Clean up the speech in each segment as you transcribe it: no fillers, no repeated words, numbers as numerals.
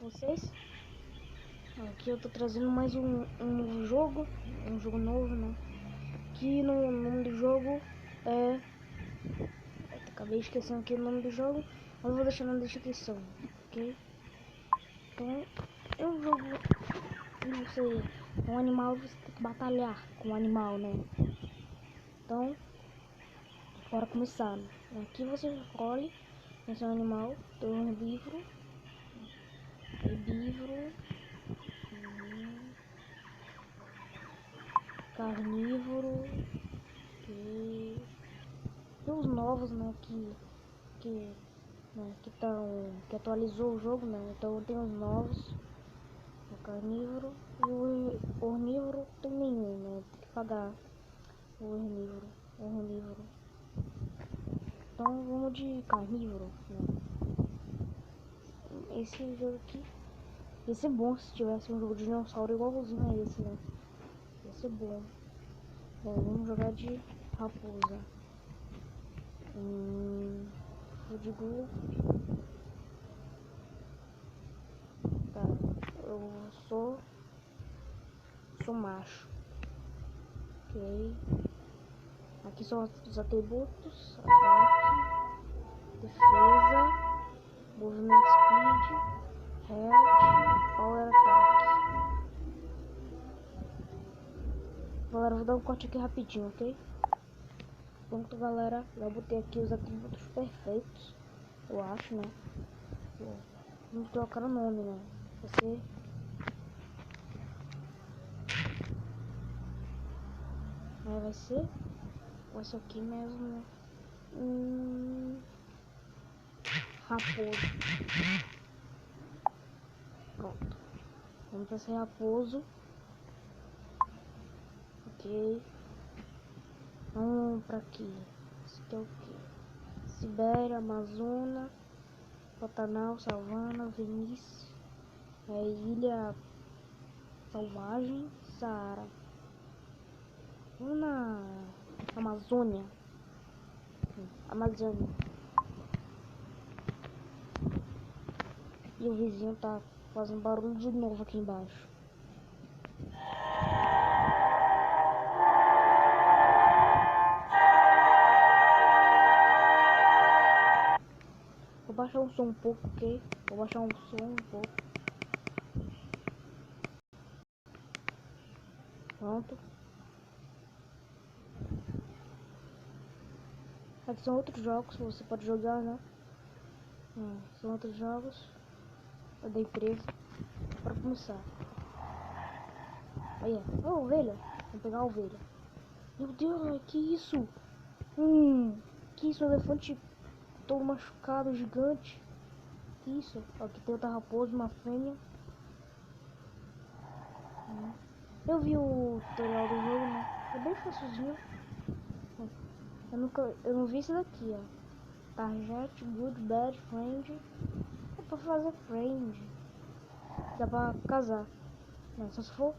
vocês. Aqui eu tô trazendo mais um jogo novo, né? Que no nome do jogo é... Acabei esquecendo aqui o nome do jogo, mas eu vou deixar na descrição, ok? Então, é um jogo que você... Um animal, você tem que batalhar com o animal, né? Então, bora começar, né? Aqui você escolhe esse animal, tem um herbívoro, carnívoro, e os novos, né, que atualizou o jogo, né? Então tem os novos, o carnívoro, e o ornívoro tem nenhum, né? Tem que pagar o ornívoro. Então vamos de carnívoro, né? Esse jogo aqui ia ser bom se tivesse um jogo de dinossauro igualzinho a esse, né? Ia ser bom. Bom, vamos jogar de raposa. Eu digo... Tá, eu sou macho. Ok. Aqui são os atributos: ataque, defesa, movimento speed, health, power attack. Galera, vou dar um corte aqui rapidinho, ok? Pronto, galera, já botei aqui os atributos perfeitos, eu acho, né? Vamos trocar o nome, né? Vai ser esse aqui mesmo, né? Raposo. Pronto. Vamos pra ser raposo. Ok. Vamos pra aqui. Isso aqui é o que? Sibéria, Amazônia, Pantanal, Savana, Vinícius, Ilha Selvagem, Saara. Vamos na Amazônia. E o vizinho tá fazendo barulho de novo aqui embaixo. Vou baixar o som um pouco, ok? Vou baixar o som um pouco. Pronto. Aqui são outros jogos que você pode jogar, né? São outros jogos da empresa. Para começar. Aí, ó, ovelha. Vou pegar a ovelha. Meu Deus, que isso? Que isso, elefante todo machucado, gigante. Que isso? Aqui tem outra raposa, uma fêmea. Eu vi o tutorial do jogo, né? É bem facilzinho. Eu não vi isso daqui, ó. Target, good, bad, friend. É pra fazer friend. Dá pra casar. Não, só se for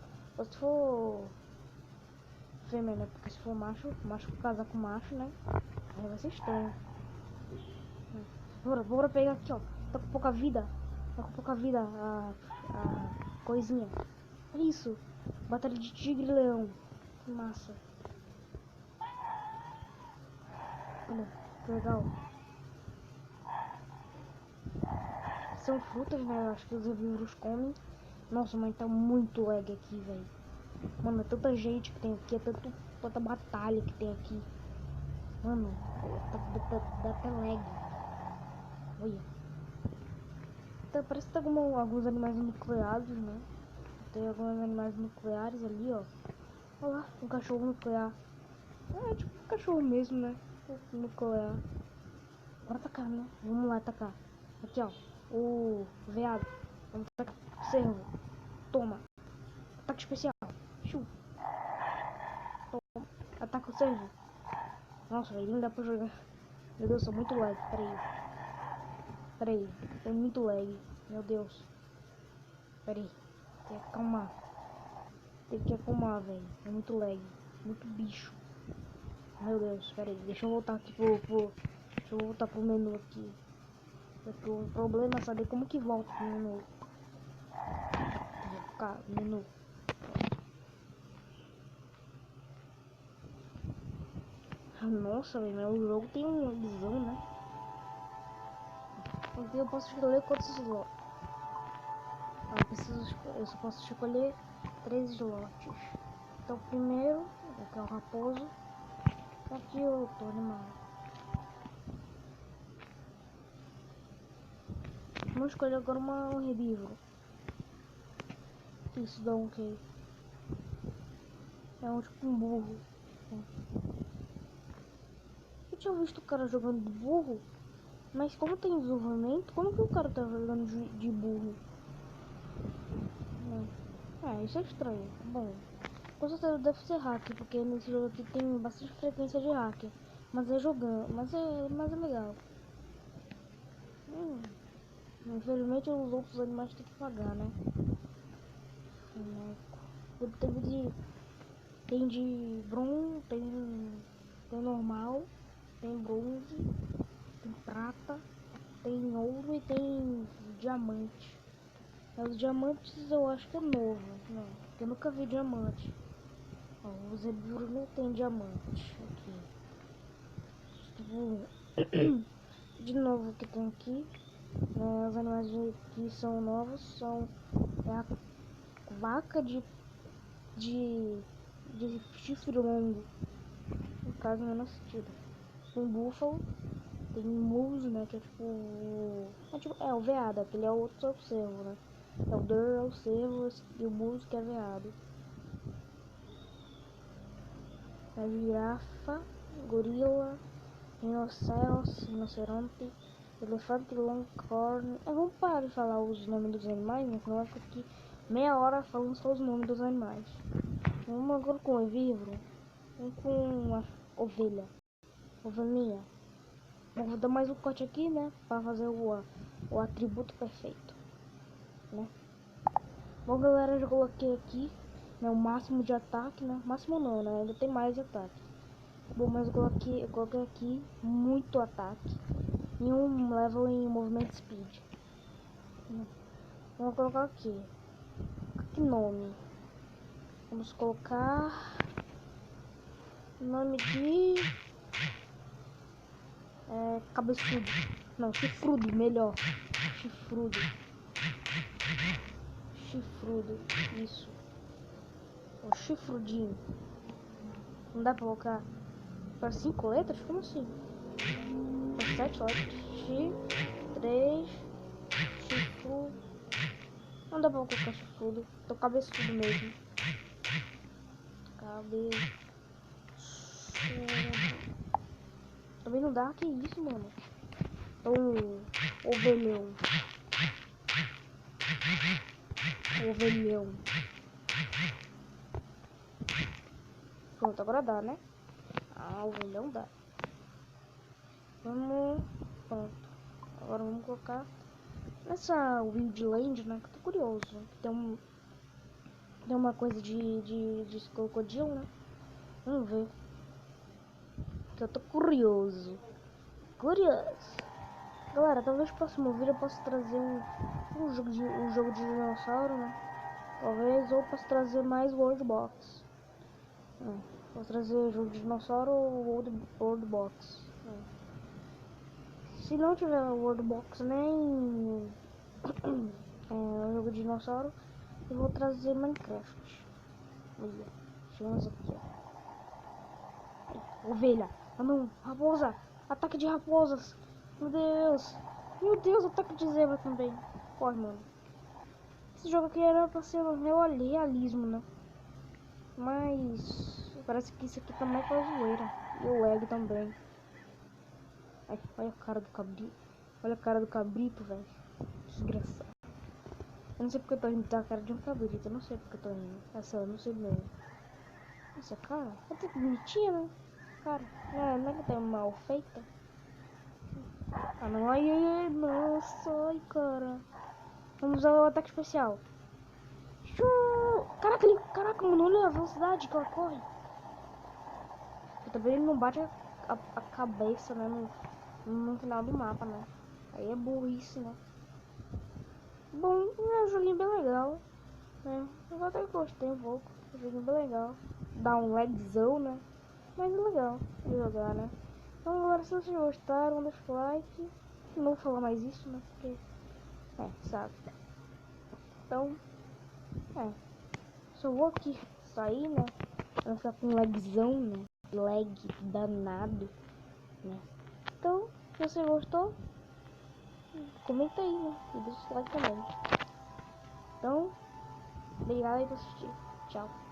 fêmea, né? Porque se for macho casar com macho, né? Aí vai ser estranho. Bora pegar aqui, ó. Tá com pouca vida. A coisinha. Olha isso. Batalha de tigre e leão. Que massa. Olha, que legal. São frutas, né? Eu acho que os herbívoros comem. Nossa, mas tá muito lag aqui, velho. Mano, é tanta gente que tem aqui, é tanta batalha que tem aqui. Mano, dá até lag. Olha. Parece que tá com alguns animais nucleares, né? Tem alguns animais nucleares ali, ó. Olha lá, um cachorro nuclear. É tipo um cachorro mesmo, né? Nuclear. Bora atacar, né? Vamos lá atacar. Aqui, ó. O veado. Vamos atacar. Cervo. Toma. Ataque especial. Chu. Toma. Ataca o cervo. Nossa, velho, não dá pra jogar. Meu Deus, sou muito lag. Peraí. Tem muito lag. Meu Deus. Peraí. Tem que acalmar, velho. É muito lag. Muito bicho. Meu Deus, peraí. Deixa eu voltar aqui Deixa eu voltar pro menu aqui. Porque o problema é saber como que volta pro menu. colocar menu. Nossa, velho, o jogo tem uma visão, né? Então eu posso escolher quantos slots. Eu só posso escolher 3 slots. Então primeiro, aqui é o raposo. Aqui eu tô animal. Vamos escolher agora um herbívoro. Isso dá um que? É um tipo um burro. Eu tinha visto o cara jogando de burro, mas como tem desenvolvimento, como que o cara tá jogando de burro? Isso é estranho. Bom, com certeza deve ser hack, porque nesse jogo aqui tem bastante frequência de hack. Mas é jogando, mas é legal. Infelizmente os outros animais tem que pagar, né? Tem de bronze, tem normal, tem bronze, tem prata, tem ouro e tem diamante. Os diamantes eu acho que é novo, não, eu nunca vi diamante. Ó, os herbívoros não tem diamante aqui. De novo que tem aqui, né, os animais que são novos são a vaca de chifre longo, no caso não é sentido. Tem búfalo, tem muso, né, que é o veado, aquele é o outro é o cervo, né. É o deer, é o cervo e o muso que é veado. A girafa, gorila, rinoceronte, elefante, longhorn. Vamos parar de falar os nomes dos animais, né? Senão eu fico aqui meia hora falando só os nomes dos animais. Vamos agora com o herbívoro. Vamos com a ovelha. Ovelhinha. Vou dar mais um corte aqui, né? Para fazer o atributo perfeito, né? Bom, galera, eu já coloquei aqui, né, o máximo de ataque, né? Máximo não, né? Ainda tem mais ataque. Bom, mas eu coloquei aqui muito ataque e um level em movimento speed. Vamos colocar aqui. Que nome? Vamos colocar nome de cabeçudo. Não, chifrudo, melhor. Chifrudo. Chifrudo, isso. O chifrudinho. Não dá pra colocar para 5 letras? Como assim? Para 7 letras. X3 chifrudo. Não dá pra colocar chifrudo. Tô cabeçudo mesmo. Cabeçudo. Também não dá? Que isso, mano? Então, ovelhão. Ovelhão. Pronto, agora dá, né? Ovelhão dá. Vamos. Pronto. Agora vamos colocar nessa Wildland, né? Que eu tô curioso. Tem uma coisa de crocodilo, né? Vamos ver. Que eu tô curioso. Galera, talvez no próximo vídeo eu possa trazer um jogo de dinossauro, né? Talvez, ou posso trazer mais World Box. Posso trazer jogo de dinossauro ou World Box. Se não tiver World Box nem jogo de dinossauro, eu vou trazer Minecraft. Olha, chegamos aqui, ó. Ovelha. Ah não, raposa. Ataque de raposas. Meu Deus. Meu Deus, ataque de zebra também. Corre, mano. Esse jogo aqui era pra ser um realismo, né? Mas parece que isso aqui também foi zoeira. E o egg também. Ai, olha a cara do cabrito. Olha a cara do cabrito, velho. Desgraçado. Eu não sei porque eu tô rindo da cara de um cabrito. Eu não sei porque eu tô rindo. Essa eu não sei mesmo. Essa cara é até bonitinha, né? Cara, não é que tá mal feita. Ah não, ai, nossa, ai cara. Vamos usar o ataque especial. Caraca, mano, olha a velocidade que ela corre. E também ele não bate a cabeça, né, no final do mapa, né. Aí é burrice, né. Bom, é um joguinho bem legal. Eu até gostei um pouco. O jogo bem legal. Dá um lagzão, né? Mas é legal de jogar, né? Então agora, se vocês gostaram, deixa o like. Não vou falar mais isso, né? Porque, sabe? Então, só vou aqui sair, né? Pra ficar com lagzão, né? Lag danado, né? Então, se você gostou, comenta aí, né? E deixa o like também. Então, obrigado aí por assistir. Tchau.